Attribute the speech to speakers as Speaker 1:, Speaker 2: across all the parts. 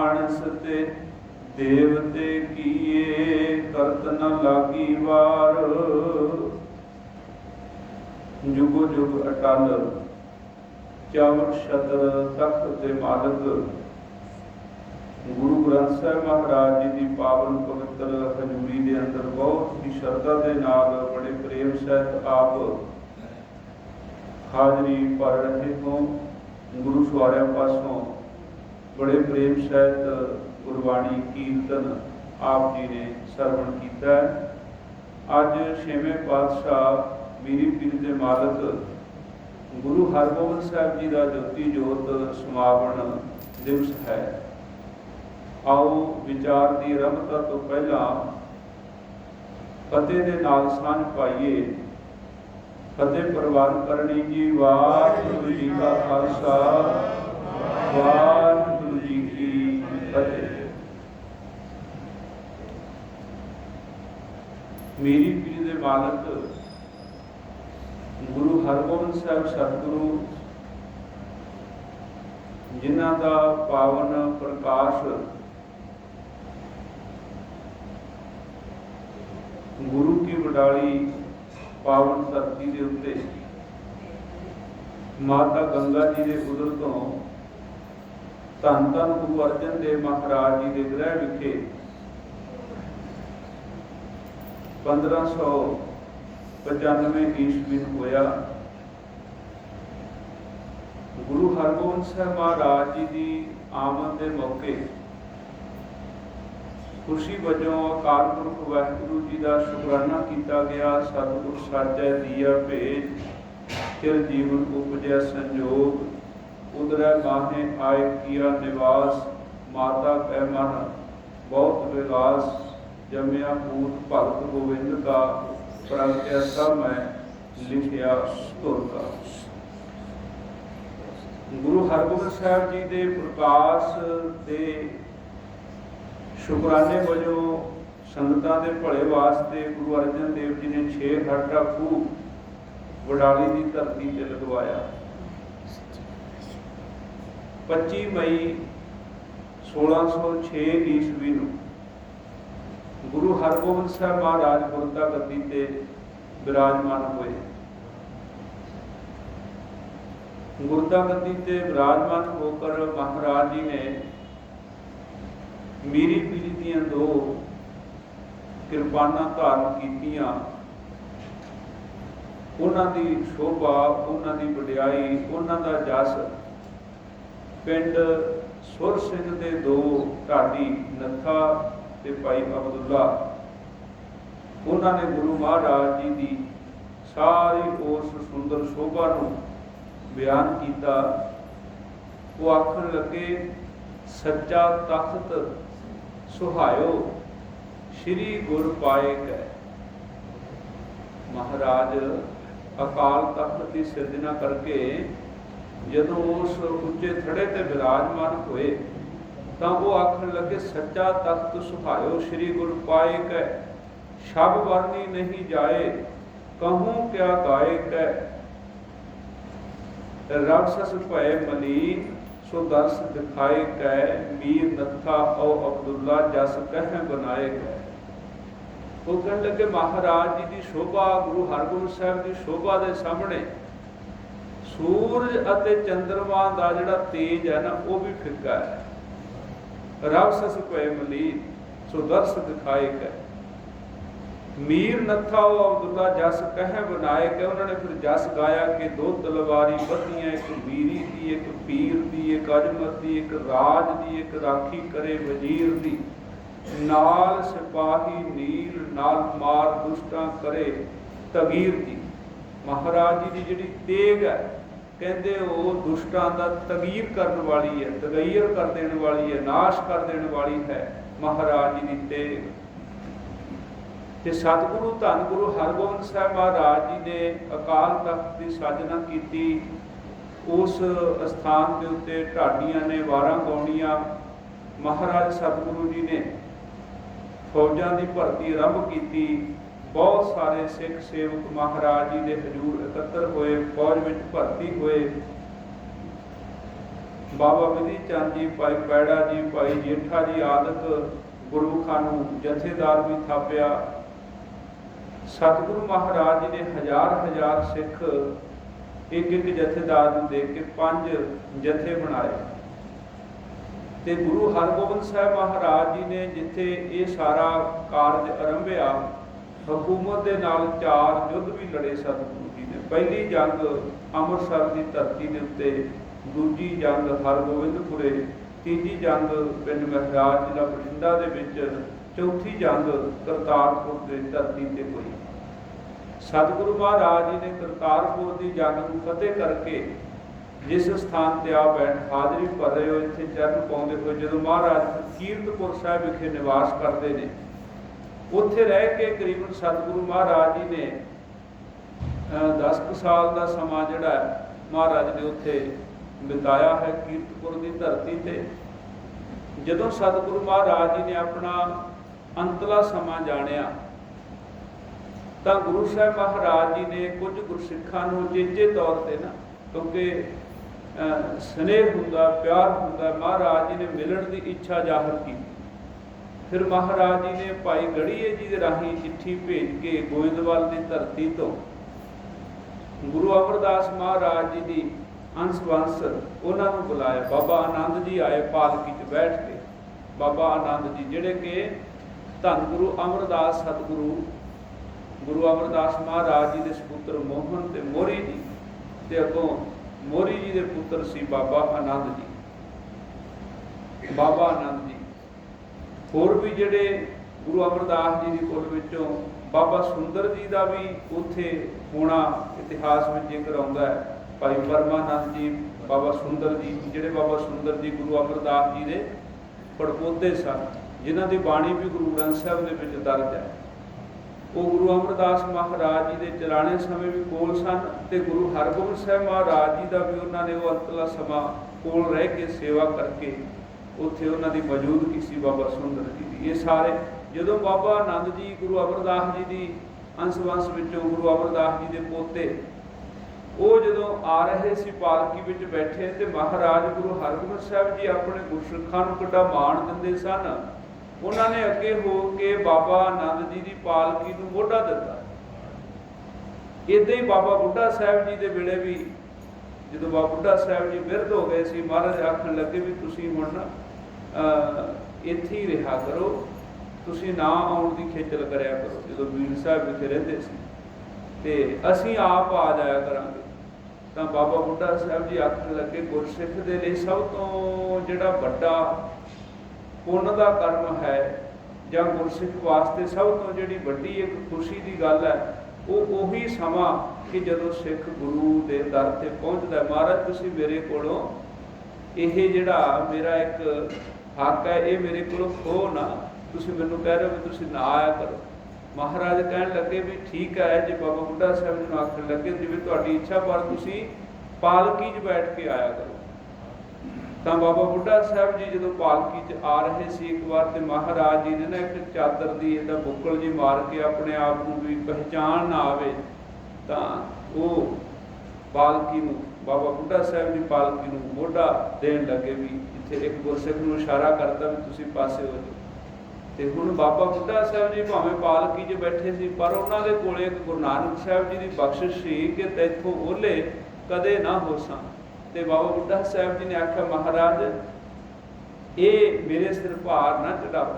Speaker 1: मानस ते देवते किए करत न लागी वार। जुगो जुग अटल चावट छतर तख्त ते मालक। गुरु ग्रंथ साहिब महाराज जी की पावन पवित्र हजूरी के अंदर बहुत ही श्रद्धा के नाल बड़े प्रेम सहित आप हाजरी भर रहे हो। गुरु सवारिया पासों बड़े प्रेम सहित गुरबाणी कीर्तन आप जी ने सरवण किया। अज छेवें पातशाह मीरी पीर के मालक गुरु हरगोबिंद साहब जी का ज्योति जोत समापन दिवस है। आओ विचार की आरंभता तो पहला फतेह के नाल सांझ पाइए। फतेह प्रवान करनी जी। वाहिगुरू जी का खालसा वाहिगुरू जी की फतेह। मेरी पीर दे मालक गुरु हरगोबिंद साहब सतगुरु जिन्हां दा पावन प्रकाश गुरु की वडाली पावन धरती के उत्ते माता गंगा जी के उदर तो धन धन गुरु अर्जन देव महाराज जी के गृह विखे 1595 ईस्वी होया। गुरु हरगोबिंद साहब महाराज जी की आमद के मौके खुशी वजों अकाल पुरख वाहिगुरू जी का शुकराना किया गया। सतगुर साचा दिया भेज चिर जीवन उपजया संजोग। उदरै माहे आए किया निवास। माता कै मन बहुत विलास। जमया पूत भगत गोविंद का प्रगट्या सब मैं लिखिया सुर का। गुरु हरगोबिंद साहब जी के प्रकाश के शुकराने वजों संगतां दे भले वास्ते गुरु अर्जन देव जी ने 6 हट्टा खूह वडाली की धरती से लगवाया। 25 मई 1606 ईस्वी नूं गुरु हरगोबिंद साहब महाराज गुरता गद्दी ते विराजमान हुए। गुरता गद्दी ते विराजमान होकर महाराज जी ने मीरी पीरी दियां 2 किरपाना धारण कीतियां। उन्हां दी शोभा उन्हां दी वडियाई उन्हां दा जस पिंड सुर सिंह दे 2 ढाडी नत्था ते भाई अब्दुल्ला उन्हां ने गुरु महाराज जी की सारी उस सुंदर शोभा नूं बयान किया। वो आखण लगे सच्चा तख्त सुहायो श्री गुर पाए कै। महाराज अकाल तख्त की सिरजना करके जदों उस उच्चे थड़े ते विराजमान हुए तो वो आखण लगे सच्चा तख्त सुहायो श्री गुर पाए कै। शब वर्णी नहीं जाए कहूँ क्या गाए कै। राक्षस भय मलीन सो दर्श दिखाए कै। मीर नत्था औ अब्दुल्ला जस कह बनाए कै। वो कहने लगे महाराज जी की शोभा गुरु हरगोबिंद साहब की शोभा के सामने सूरज अते चंद्रमा का जिहड़ा तेज है ना वो भी फिक्का है। राक्षस भय मलीन सो दर्श दिखाए कै। मीर नत्था वो अब्दुल्ला जस कह बनाए के। उन्होंने फिर जस गाया कि 2 तलवारी बधियां एक मीरी दी एक पीर दी एक अजमत दी एक राज दी एक राखी करे वजीर दी। नाल सिपाही नील नाल मार दुष्टां करे तगीर दी। महाराज जी की जी तेग है कहते वो दुष्टां दा तगीर करने वाली है तगैर कर देने वाली है नाश कर देने वाली है महाराज जी की तेग। ते सतगुरु धन गुरु हरगोबिंद साहब महाराज जी ने अकाल तख्त की साजना की। उस स्थान के उत्ते ढाडियां ने वारां गाउणियां। महाराज सतगुरु जी ने फौजां की भर्ती आरंभ की। बहुत सारे सिख सेवक महाराज जी के हजूर एकत्र हुए फौज में भर्ती हुए। बाबा विधि चंद जी, भाई पैड़ा जी, भाई जेठा जी आदਿਕ गुरमुखां नूं जथेदार भी थापिया। सतगुरु महाराज जी ने हज़ार हज़ार सिख एक एक जथेदार नूं दे के 5 जथे बनाए। ते गुरु हरगोबिंद साहब महाराज जी ने जिथे ये सारा कारज आरंभिया, हुकूमत दे नाल 4 युद्ध भी लड़े सतगुरु जी ने। पहली जंग अमृतसर की धरती के उत्ते, दूजी जंग हरगोबिंदपुरे, तीजी जंग पिंड महराज जिला बठिंडा दे विच, चौथी जंग करतारपुर की धरती ते हुई। सतगुरु महाराज जी ने करतारपुर की जंग नूं फतेह करके जिस स्थान पर आ बैठ हाजरी भर रहे हो, इत्थे चरण पाउंदे होए जदों महाराज कीरतपुर साहिब विखे निवास करते हैं, उत्थे रह के करीबन सतगुरु महाराज जी ने 10 साल का समा जिहड़ा महाराज ने उत्थे बिताया है कीरतपुर की धरती ते। जदों सतगुरु महाराज जी ने अपना अंतला समा जानिया, तो गुरु साहब महाराज जी ने कुछ गुरसिखां नूं चेचे तौर पर ना, क्योंकि स्नेह हुंदा, प्यार हुंदा, महाराज जी ने मिलण की इच्छा जाहिर की। फिर महाराज जी ने भाई गढ़ीए जी के राही चिट्ठी भेज के गोइंदवाल की धरती तो गुरु अमरदास महाराज जी की अंश वंश उन्होंने बुलाया। बाबा आनंद जी आए पालकी च बैठ के, बाबा आनंद जी जिहड़े कि धन गुरु अमरदास सतगुरु गुरु अमरदास महाराज जी के सपुत्र मोहन ते मोरी जी, ते अगों मोरी जी के पुत्र सी बाबा आनंद जी। बाबा आनंद जी होर भी जिहड़े गुरु अमरदास जी की कुल विचों बाबा सुंदर जी का भी उत्थे होना इतिहास में जिक्र आउंदा है। भाई परमानंद जी, बाबा सुंदर जी, जिहड़े बाबा सुंदर जी गुरु अमरदास जी के पड़पोते सन, जिन्हां की बाणी भी गुरु ग्रंथ साहिब दे विच दर्ज है। वो गुरु अमरदास महाराज जी के चलाने समय भी कोल सन, ते गुरु हरगोबिंद साहब महाराज जी का भी उन्होंने वो अंतला समा कोल रह के सेवा करके उत्थे उन्होंने मौजूदगी सी बाबा सुंदर जी की। ये सारे जदों बाबा आनंद जी गुरु अमरदास जी की अंश-वंश विचों गुरु अमरदास जी के पोते वो जदों आ रहे सी पालकी विच बैठे, ते महाराज गुरु हरगोबिंद साहब जी अपने गुरसिखां नूं किड्डा माण दिंदे सन। उन्होंने अगे हो के बाबा आनंद जी की पालकी नूं मोढा दिता। इदां ही बाबा बुढ़ा साहब जी के वेले भी जो बाबा बुढ़ा साहब जी बिरध हो गए सी, महाराज आखन लगे भी तुसीं हुण ना इत्थे ही रहा करो, तुसीं ना आउण दी खेचल करिया करो। जो बीड़ साहब विखे रहिंदे सी ते असीं आप आ जाया करांगे। तो बाबा बुढ़ा साहब जी आखन लगे गुरसिख दे लई सब तो जिहड़ा वड्डा पुण्य का कर्म है, जां गुरसिख वास्ते सब तो जिहड़ी वड्डी एक खुशी की गल है, वो उही समा कि जदों सिख गुरु के दर से पहुँचता है। महाराज तुसीं मेरे कोलों ये जिहड़ा मेरा एक हक है, ये मेरे कोलों खो ना, तुसीं मैनूं कह रहे हो भी तुसीं ना आया करो। महाराज कहन लगे भी ठीक है, जो बाबा बुढ़ा साहब जी आखन लगे जिवें तुहाडी इच्छा, पर तुसीं पालकी 'च बैठ के आया करो। तो बाबा बुढ़ा साहब जी जो पालकी 'च आ रहे सी एक बार, तो महाराज जी ने ना एक चादर की इदा बुक्कल जी मार के अपने आप को भी पहचान ना आवे, तो वो पालकी नूं बाबा बुढ़ा साहब जी पालकी नूं मोढा देण लगे भी इत्थे एक गुरसिख नूं इशारा करता भी तुसीं पासे हो जाओ। तो हुण बाबा बुढ़ा साहब जी भावें पालकी 'च बैठे सी, पर उन्हां दे कोले एक गुरु नानक साहब जी की बख्शिश सी कि तैथों ओहले कदे ना होसां। तो बाबा बुढ़ा साहब जी ने आख्या महाराज ये मेरे सिर भार ना चढ़ाओ,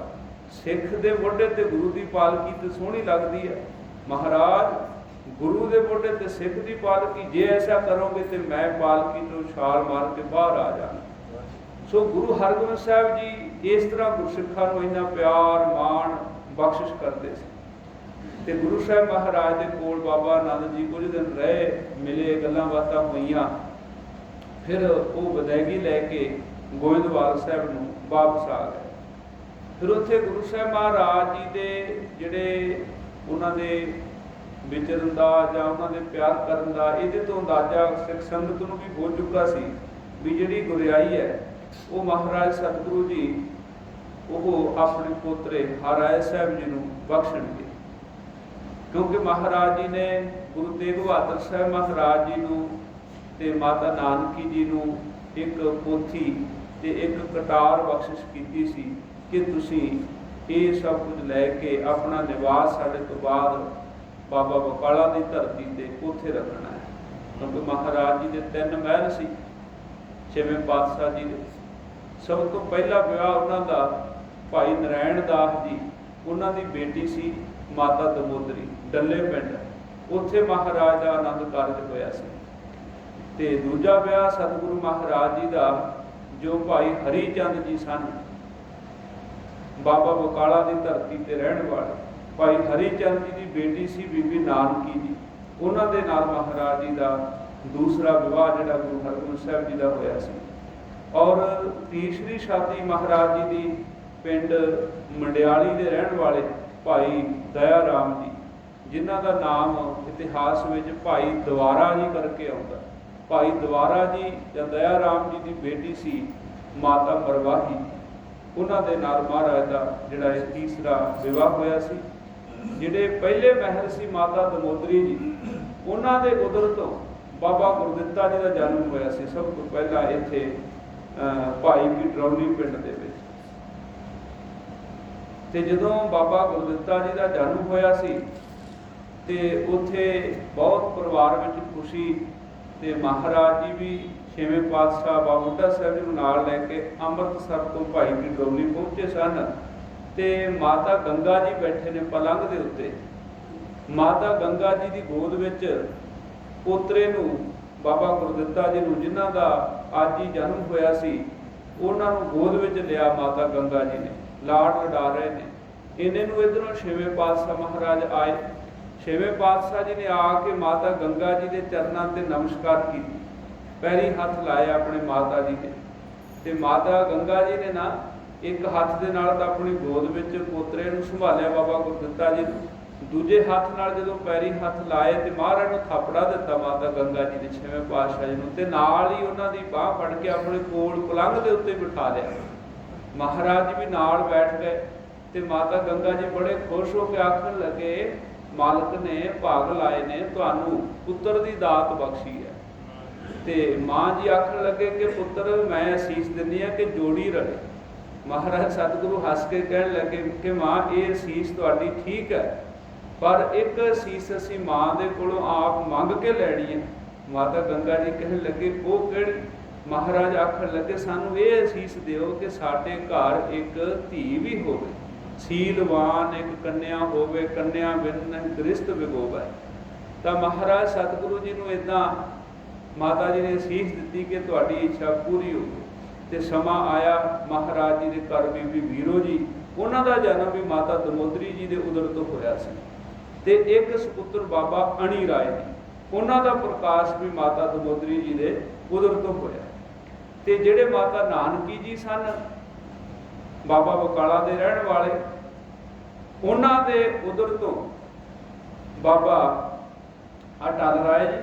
Speaker 1: सिख दे मोढे ते गुरु की पालकी तो सोहनी लगती है, महाराज गुरु के मोढे ते सिख की पालकी, जे ऐसा करोगे तो मैं पालकी तो छाल मार के बाहर आ जाना। सो गुरु हरगोबिंद साहब जी इस तरह गुरसिखां नूं इन्ना प्यार मान बख्शिश करते थे। तो गुरु साहब महाराज के कोल बाबा आनंद जी कुछ दिन रहे, मिले, गल्लां बातां होईयां, फिर वो विदायगी लैके गोइंदवाल साहब नूं वापस आ गए। फिर उत्थे गुरु साहब महाराज जी के जिहड़े उन्हां दे विचरण दा जां उन्हां दे प्यार करन दा इहदे तो अंदाजा सिख संगत नूं भी हो चुका सी भी जिहड़ी गुरियाई है वो महाराज सतगुरु जी वो अपने पोतरे हराए साहब जी नूं बख्शणगे, क्योंकि महाराज जी ने गुरु तेग बहादुर साहब महाराज जी नूं ते माता नानकी जी नूं एक पोथी ते एक कटार बख्शिश की सी कि तुसी ये सब कुछ लैके अपना निवास साढ़े तो बाद बाबा बकाला की धरती ते उत्थे रखना है। क्योंकि महाराज जी के 3 महल सी, 6वें पातशाह जी के। सब तो पहला विवाह उन्हों का भाई नारायण दास जी उन्हों की बेटी सी माता दमोदरी डल्ले पिंड, उत्थे महाराज का आनंद कारज होया सी। ते दूजा विआह सतगुरु महाराज जी का जो भाई हरीचंद जी सन, बाबा बकाला की धरती ते रहने वाले भाई हरीचंद जी की बेटी सी बीबी नानकी जी, उन्होंने नाल महाराज जी का दूसरा विवाह जिहड़ा गुरु हरगोबिंद साहब जी का होया सी। और तीसरी शादी महाराज जी की पिंड मंडियाली के रहने वाले भाई दया राम जी, जिन्हों का नाम इतिहास में भाई दवारा जी करके आता। भाई दवारा जी या दया राम जी की बेटी सी माता मरवाही, उन्होंने नाल महाराज का जिहड़ा तीसरा विवाह होया सी। जिहड़े पहले महल सी माता दमोदरी जी, उन्होंने उधर तो बाबा गुरदित्ता जी का जन्म होया सी। सब तो पहला इत्थे भाई की ड्रौली पिंड दे विच। ते जदों बाबा गुरदित्ता जी का जन्म होया सी ते उत्थे बहुत परिवार में खुशी, ते महाराज जी भी 6वें पातशाह बाबा बुढ़ा साहब जी नाल लैके अमृतसर तो भाई की ड्रौली पहुंचे सन। ते माता गंगा जी बैठे ने पलंग के उत्ते। माता गंगा जी की गोद विच पोतरे नूं बाबा गुरदित्ता जी नूं, जिन्हां दा अज ही जन्म होया सी, उन्हां नूं गोद विच लिया माता गंगा जी ने, लाड लडा रहे ने। इन्हें नूं इधरों 6वें पातशाह महाराज आए। 6वें पातशाह जी ने आके माता गंगा जी के चरणों से नमस्कार की, पैरी हथ लाए अपने माता जी के। ते माता गंगा जी ने ना एक हाथ के नाल तां अपनी गोद विच पोतरे नूं संभालिया बाबा गुरदित्ता जी नूं, दूजे हाथ नाल जदों पैरी हथ लाए ते महाराज नूं थापड़ा दिता माता गंगा जी ने 6वें पातशाह जी नूं, ते नाल ही उन्हां दी बाह फड़ के अपने कोल पलंग दे उत्ते बिठा लिया। महाराज जी भी नाल बैठ गए। ते माता गंगा जी बड़े खुश हो के आखन लगे, मालक ने भाग लाए ने, तुहानूं पुत्र दी दात बख्शी है। ते मां जी आखन लगे कि पुत्र मैं असीस दिंदी हां कि जोड़ी रहे। महाराज सतगुरु हस के कहन लगे कि मां ये असीस तुहाडी ठीक है, पर एक असीस असीं मां दे कोलों आप मंग के लैणी है। माता गंगा जी कहन लगे वो किहड़ी? महाराज आखन लगे सानूं ये असीस दिओ कि साडे घर एक धी भी होवे, सीलवान एक कन्या होवे, कन्या बिन गृहस्थ विगोवै। तां महाराज सतगुरु जी नूं इदां माता जी ने असीस दित्ती कि तुहाडी इच्छा पूरी होवे। ते समा आया, महाराज जी के घर बीबी वीरो जी, उन्हां दा जन्म भी माता दमोदरी जी के उदर तो होया सी। ते एक सपुत्र बाबा अणी राय जी, उन्हां दा प्रकाश भी माता दमोदरी जी के उदर तो होया। ते जिहड़े माता नानकी जी सन, बाबा बकाला दे रहण वाले, उन्हां दे उदर तो बाबा अटल राय जी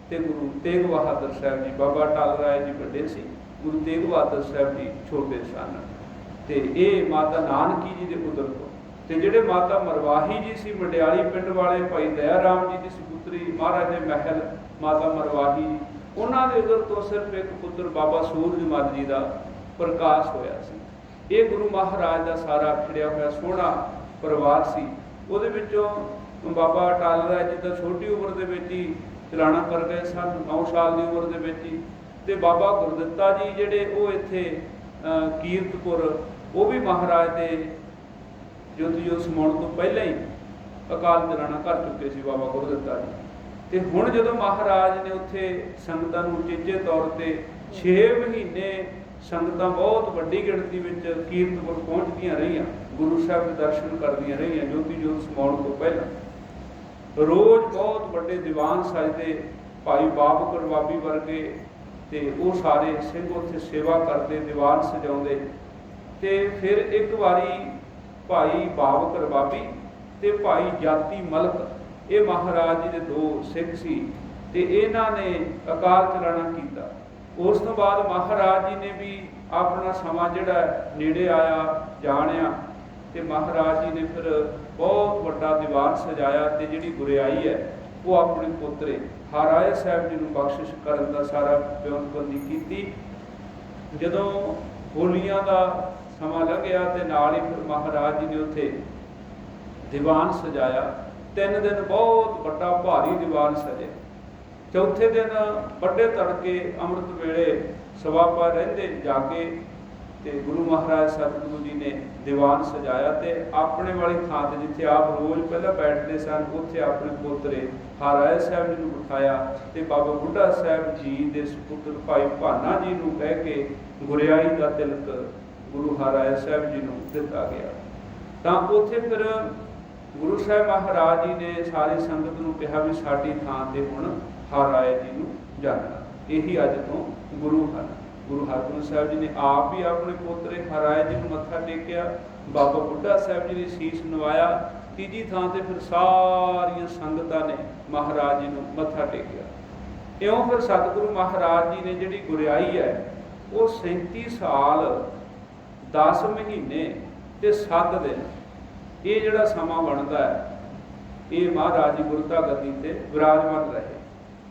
Speaker 1: ते गुरु तेग बहादुर साहब जी। बाबा अटल राय जी वड्डे सी, गुरु तेग बहादुर साहब जी छोटे सन। ते ये माता नानकी जी के उदर तो। ते जिहड़े माता मरवाही जी सी मंडियाली पिंड वाले, भाई दया राम जी की सपुत्री महाराज दे महल माता मरवाही जी, उन्हां दे उदर तो सिर्फ एक पुत्र बाबा सूरजमल जी का प्रकाश होया सी। ये गुरु महाराज का सारा खिड़िया होया सोहना परिवार सी। उहदे विचों बाबा अटल राय जी तो छोटी उम्र दे विच ही चलाना कर गए सन, 9 साल की उम्र दे विच ही। ते बाबा गुरदित्ता जी जिहड़े वो इत्थे कीरतपुर, वो भी महाराज के ज्योति समाउण तो पहले ही अकाल चलाना कर चुके सी बाबा गुरदित्ता जी। ते हुण जदों महाराज ने उत्थे संगतां नूं उचेचे तौर ते 6 महीने संगतां बहुत वड्डी गिणती विच कीरतपुर पहुँचदियां रहियां, गुरु साहब के दर्शन करदियां रहियां ज्योति जोत समाउण तो पहला। रोज़ बहुत वड्डे दीवान सजदे, भाई बाब करवाबी वर्गे ते वो सारे सिंह उत्थे सेवा करते, दीवान सजाउंदे। ते फिर एक बारी भाई बाब करवाबी ते भाई जाती मलक, ये महाराज जी के 2 सिख सी, ते इन्हां ने अकाल चलाना कीता। उस तो बाद महाराज जी ने भी अपना समा जिहड़ा नेड़े आया जाणिया, ते महाराज जी ने फिर बहुत वड्डा दीवान सजाया। ते जिहड़ी गुरियाई है वो अपने पोतरे हराए साहब जी नूं बख्शिश करन दा सारा ब्योंतबंदी कीती। ਜਦੋਂ ਹੋਲੀਆਂ ਦਾ ਸਮਾਂ ਲੰਘਿਆ ਤੇ ਨਾਲ ਹੀ ਫਿਰ ਮਹਾਰਾਜ ਜੀ ਨੇ ਉੱਥੇ ਦੀਵਾਨ ਸਜਾਇਆ। 3 ਦਿਨ ਬਹੁਤ ਵੱਡਾ ਭਾਰੀ ਦੀਵਾਨ ਸਜਿਆ। ਚੌਥੇ ਦਿਨ ਵੱਡੇ ਤੜਕੇ ਅੰਮ੍ਰਿਤ ਵੇਲੇ ਸਵਾ ਪਾ ਰਹਿੰਦੇ ਜਾਗੇ ਤੇ ਗੁਰੂ ਮਹਾਰਾਜ ਸਤਿਗੁਰੂ ਜੀ ਨੇ ਦੀਵਾਨ ਸਜਾਇਆ ਤੇ ਆਪਣੇ ਵਾਲੀ ਥਾਂ ਤੇ ਜਿੱਥੇ ਆਪ ਰੋਜ਼ ਪਹਿਲਾਂ ਬੈਠਦੇ ਸਨ ਉੱਥੇ ਆਪਣੇ ਪੋਤਰੇ ਹਰਿਰਾਏ ਸਾਹਿਬ ਜੀ ਨੂੰ ਬਿਠਾਇਆ ਤੇ ਬਾਬਾ ਬੁੱਢਾ ਸਾਹਿਬ ਜੀ ਦੇ ਸੁਪੁੱਤਰ ਭਾਈ ਭਾਨਾ ਜੀ ਨੂੰ ਕਹਿ ਕੇ ਗੁਰਿਆਈ ਦਾ ਤਿਲਕ ਗੁਰੂ ਹਰਿਰਾਏ ਸਾਹਿਬ ਜੀ ਨੂੰ ਦਿੱਤਾ ਗਿਆ। ਤਾਂ ਉੱਥੇ ਫਿਰ ਗੁਰੂ ਸਾਹਿਬ ਮਹਾਰਾਜ ਜੀ ਨੇ ਸਾਰੀ ਸੰਗਤ ਨੂੰ ਕਿਹਾ ਵੀ ਸਾਡੀ ਥਾਂ ਤੇ ਹੁਣ ਹਰਿਰਾਏ ਜੀ ਨੂੰ ਜਾਣਾ। ਇਹੀ ਅੱਜ ਤੋਂ ਗੁਰੂ ਹਨ। ਗੁਰੂ ਹਰਗੋਬਿੰਦ ਸਾਹਿਬ ਜੀ ਨੇ ਆਪ ਵੀ ਆਪਣੇ ਪੋਤਰੇ ਹਰਿਰਾਏ ਜੀ ਨੂੰ ਮੱਥਾ ਟੇਕਿਆ, ਬਾਬਾ ਬੁੱਢਾ ਸਾਹਿਬ ਜੀ ਨੇ ਸੀਸ ਨਵਾਇਆ। ਤੀਜੀ ਥਾਂ ਤੇ ਫਿਰ ਸਾਰੀਆਂ ਸੰਗਤਾਂ ਨੇ ਮਹਾਰਾਜ ਜੀ ਨੂੰ ਮੱਥਾ ਟੇਕਿਆ। ਇਉਂ ਫਿਰ ਸਤਿਗੁਰੂ ਮਹਾਰਾਜ ਜੀ ਨੇ ਜਿਹੜੀ ਗੁਰਿਆਈ ਹੈ ਉਹ 37 ਸਾਲ 10 ਮਹੀਨੇ ਤੇ 7 ਦਿਨ ਇਹ ਜਿਹੜਾ ਸਮਾਂ ਬਣਦਾ ਹੈ ਇਹ ਮਹਾਰਾਜ ਜੀ ਗੁਰਤਾ ਗੱਦੀ ਤੇ ਵਿਰਾਜਮਾਨ ਰਹੇ।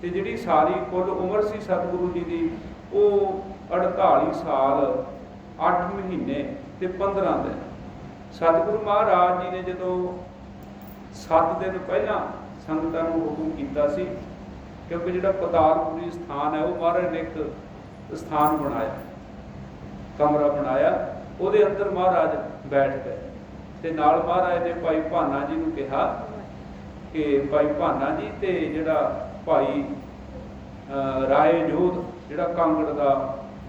Speaker 1: ਤੇ ਜਿਹੜੀ ਸਾਰੀ ਕੁੱਲ ਉਮਰ ਸੀ ਸਤਿਗੁਰੂ ਜੀ ਦੀ ਉਹ 48 ਸਾਲ 8 ਮਹੀਨੇ ਤੇ 15 ਦਿਨ। ਸਤਿਗੁਰੂ ਮਹਾਰਾਜ ਜੀ ਨੇ ਜਦੋਂ 7 ਦਿਨ ਪਹਿਲਾਂ ਸੰਗਤਾਂ ਨੂੰ ਹੁਕਮ ਕੀਤਾ ਸੀ, ਕਿਉਂਕਿ ਜਿਹੜਾ ਪਤਾਲਪੁਰੀ ਸਥਾਨ ਹੈ ਉਹ ਮਹਾਰਾਜ ਨੇ ਇੱਕ ਸਥਾਨ ਬਣਾਇਆ, ਕਮਰਾ ਬਣਾਇਆ, ਉਹਦੇ ਅੰਦਰ ਮਹਾਰਾਜ ਬੈਠ ਗਏ ਤੇ ਨਾਲ ਮਹਾਰਾਜ ਨੇ ਭਾਈ ਭਾਨਾ ਜੀ ਨੂੰ ਕਿਹਾ ਕਿ ਭਾਈ ਭਾਨਾ ਜੀ ਤੇ ਜਿਹੜਾ ਭਾਈ ਰਾਏ ਜੋਧ ਜਿਹੜਾ ਕਾਂਗੜ ਦਾ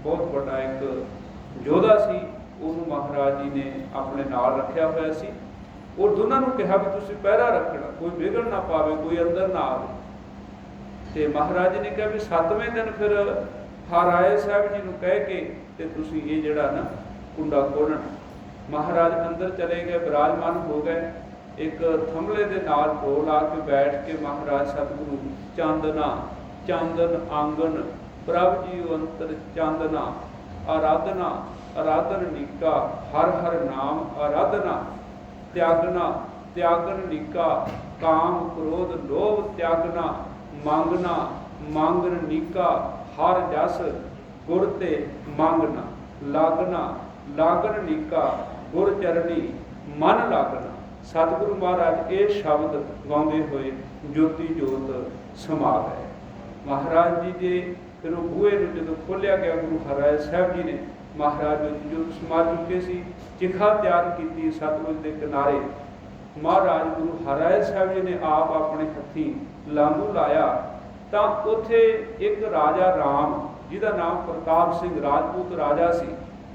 Speaker 1: ਬਹੁਤ ਵੱਡਾ ਇੱਕ ਯੋਧਾ ਸੀ ਉਹਨੂੰ ਮਹਾਰਾਜ ਜੀ ਨੇ ਆਪਣੇ ਨਾਲ ਰੱਖਿਆ ਹੋਇਆ ਸੀ। ਉਹ ਦੋਨਾਂ ਨੂੰ ਕਿਹਾ ਵੀ ਤੁਸੀਂ ਪਹਿਰਾ ਰੱਖਣਾ, ਕੋਈ ਵਿਗੜ ਨਾ ਪਾਵੇ, ਕੋਈ ਅੰਦਰ ਨਾ ਆਵੇ। ਤੇ ਮਹਾਰਾਜ ਜੀ ਨੇ ਕਿਹਾ ਵੀ 7ਵੇਂ ਦਿਨ ਫਿਰ ਹਰਿਰਾਏ ਸਾਹਿਬ ਜੀ ਨੂੰ ਕਹਿ ਕੇ ਤੇ ਤੁਸੀਂ ਇਹ ਜਿਹੜਾ ਨਾ ਕੁੰਡਾ ਖੋਲ੍ਹਣਾ। ਮਹਾਰਾਜ ਅੰਦਰ ਚਲੇ ਗਏ, ਬਿਰਾਜਮਾਨ ਹੋ ਗਏ। ਇੱਕ ਥੰਮਲੇ ਦੇ ਨਾਲ ਢੋਲ ਆ ਕੇ ਬੈਠ ਕੇ ਮਹਾਰਾਜ ਸਤਿਗੁਰੂ ਚਾਂਦਨਾ ਚਾਂਦਨ ਆਂਗਨ ਪ੍ਰਭ ਜੀ ਅੰਤਰ ਚਾਂਦਨਾ ਆਰਾਧਨਾ ਆਰਾਧਨ ਨੀਕਾ ਹਰ ਹਰ ਨਾਮ ਆਰਾਧਨਾ ਤਿਆਗਨਾ ਤਿਆਗਨ ਨੀਕਾ ਕਾਮ ਕ੍ਰੋਧ ਲੋਭ ਤਿਆਗਨਾ ਮੰਗਨਾ ਮੰਗਨ ਨੀਕਾ ਹਰ ਜਸ ਗੁਰ ਤੇ ਮੰਗਨਾ ਲਾਗਨਾ ਲਾਗਨ ਨੀਕਾ ਗੁਰ ਚਰਣੀ ਮਨ ਲਾਗਨਾ। ਸਤਿਗੁਰੂ ਮਹਾਰਾਜ ਇਹ ਸ਼ਬਦ ਗਾਉਂਦੇ ਹੋਏ ਜੋਤੀ ਜੋਤ ਸਮਾ ਗਏ। ਮਹਾਰਾਜ ਜੀ ਦੇ ਫਿਰ ਉਹ ਬੂਹੇ ਨੂੰ ਜਦੋਂ ਖੋਲ੍ਹਿਆ ਗਿਆ ਗੁਰੂ ਹਰਿਰਾਏ ਸਾਹਿਬ ਜੀ ਨੇ ਮਹਾਰਾਜ ਜੋਤੀ ਜੋਤ ਸਮਾ ਚੁੱਕੇ ਸੀ। ਚਿਖਾ ਤਿਆਰ ਕੀਤੀ ਸਤਲੁਜ ਦੇ ਕਿਨਾਰੇ। ਮਹਾਰਾਜ ਗੁਰੂ ਹਰਿਰਾਏ ਸਾਹਿਬ ਜੀ ਨੇ ਆਪ ਆਪਣੇ ਹੱਥੀਂ ਲਾਂਗੂ ਲਾਇਆ ਤਾਂ ਉੱਥੇ ਇੱਕ ਰਾਜਾ ਰਾਮ ਜਿਹਦਾ ਨਾਮ ਪ੍ਰਤਾਪ ਸਿੰਘ ਰਾਜਪੂਤ ਰਾਜਾ ਸੀ,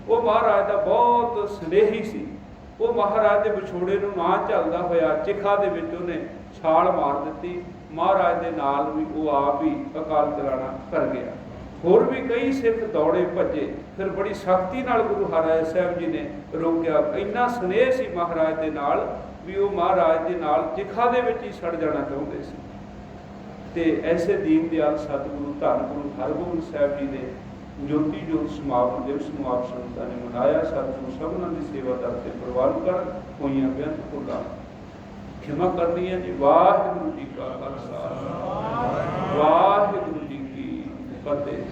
Speaker 1: ਉਹ ਮਹਾਰਾਜ ਦਾ ਬਹੁਤ ਸਨੇਹੀ ਸੀ। ਉਹ ਮਹਾਰਾਜ ਦੇ ਵਿਛੋੜੇ ਨੂੰ ਨਾ ਝੱਲਦਾ ਹੋਇਆ ਚਿਖਾ ਦੇ ਵਿੱਚ ਉਹਨੇ ਛਾਲ ਮਾਰ ਦਿੱਤੀ। ਮਹਾਰਾਜ ਦੇ ਨਾਲ ਵੀ ਉਹ ਆਪ ਹੀ ਅਕਾਲ ਚਲਾਣਾ ਕਰ ਗਿਆ। ਹੋਰ ਵੀ ਕਈ ਸਿੱਖ ਦੌੜੇ ਭੱਜੇ, ਫਿਰ ਬੜੀ ਸਖਤੀ ਨਾਲ ਗੁਰੂ ਹਰਿਰਾਏ ਸਾਹਿਬ ਜੀ ਨੇ ਰੋਕਿਆ। ਇੰਨਾ ਸਨੇਹ ਸੀ ਮਹਾਰਾਜ ਦੇ ਨਾਲ ਵੀ ਉਹ ਮਹਾਰਾਜ ਦੇ ਨਾਲ ਚਿਖਾ ਦੇ ਵਿੱਚ ਹੀ ਸੜ ਜਾਣਾ ਚਾਹੁੰਦੇ ਸੀ। ਤੇ ਐਸੇ ਦੀਨ ਦਿਆਲ ਸਤਿਗੁਰੂ ਧੰਨ ਗੁਰੂ ਹਰਗੋਬਿੰਦ ਸਾਹਿਬ ਜੀ ਦੇ ਜੋਤੀ ਜੋਤ ਸਮਾਗਮ ਦਿਵਸ ਨੂੰ ਆਪ ਸੰਗਤਾਂ ਨੇ ਮਨਾਇਆ। ਸਤਿਗੁਰੂ ਸਭਨਾਂ ਦੀ ਸੇਵਾ ਦਰ ਤੇ ਪ੍ਰਵਾਨ ਕਰ ਹੋਈਆਂ ਬੇਅੰਤ ਭੁੱਲਾਂ ਖਿਮਾ ਕਰਨੀ ਹੈ ਜੀ। ਵਾਹਿਗੁਰੂ ਜੀ ਕਾ ਖਾਲਸਾ ਵਾਹਿਗੁਰੂ ਜੀ ਕੀ ਫਤਿਹ।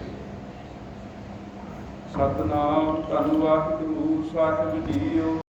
Speaker 1: ਸਤਿਨਾਮ ਧੰਨ ਵਾਹਿਗੁਰੂ ਸਾਹਿਬ ਜੀਓ।